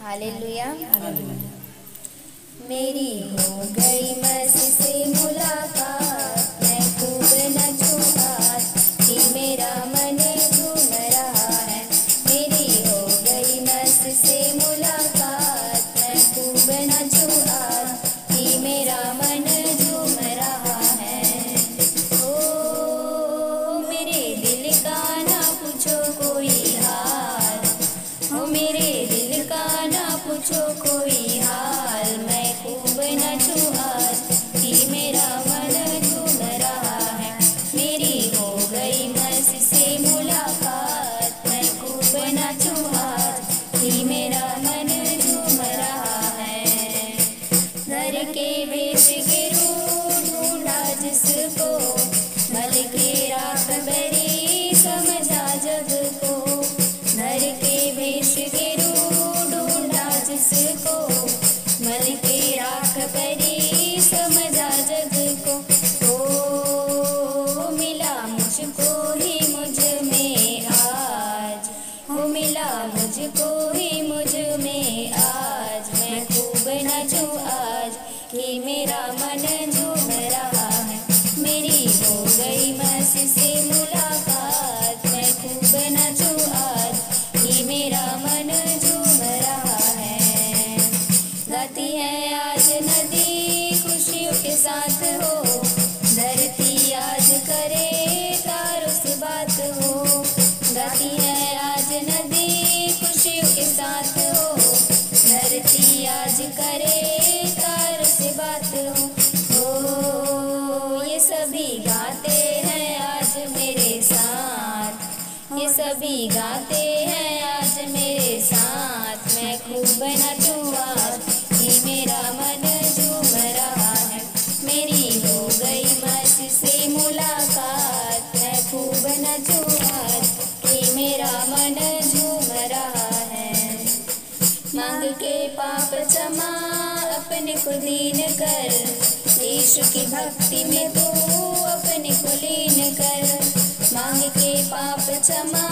Hallelujah. मेरी हो गई मसीह से मुलाकात, मैं खूब नाचूं आज कि मेरा मन झूम रहा है। मेरी हो गई मसीह से मुलाकात, मैं खूब नाचूं आज कि मेरा मन झूम रहा है। ओ मेरे दिल का ना पूछो कोई हाल, ओ मेरे दिल का ना पूछो कोई हाल, मैं खूब नाचूं आज कि मेरा मन झूम रहा है। मेरी हो गई मसीह से मुलाकात, मैं खूब नाचूं आज कि मेरा मन झूम रहा है। घर के वेश गिरू ढूंढा जिसको, मल के राख बरी समझा जग को। घर के वेश गिरू ढूंढा जिसको, मल के राख बरी समझा जग को। ओ मिला मुझको ही मुझ में आज, ओ मिला मुझको ही मुझ में आज, मैं खूब नाचूं आज कि मेरा मन झूम रहा है। मेरी हो गई मसीह से मुलाकात, मैं खूब नाचूं आज कि मेरा मन झूम रहा है। गाती है आज नदी खुशियों के साथ हो, धरती आज करे तारों से बात हो। गाती है आज नदी खुशियों के साथ हो, धरती आज करे तारों से बात हो। ओ ये सभी गाते हैं आज मेरे साथ, ये सभी गाते हैं आज मेरे साथ, मैं खूब नाचूं आज कि मेरा मन झूम रहा है। मेरी हो गई मसीह से मुलाकात, मैं खूब नाचूं आज कि मेरा मन झूम रहा है। मांग के पाप क्षमा अपने को दीन कर, यीशु की भक्ति में तू अपने को लीन कर। मांग के पाप क्षमा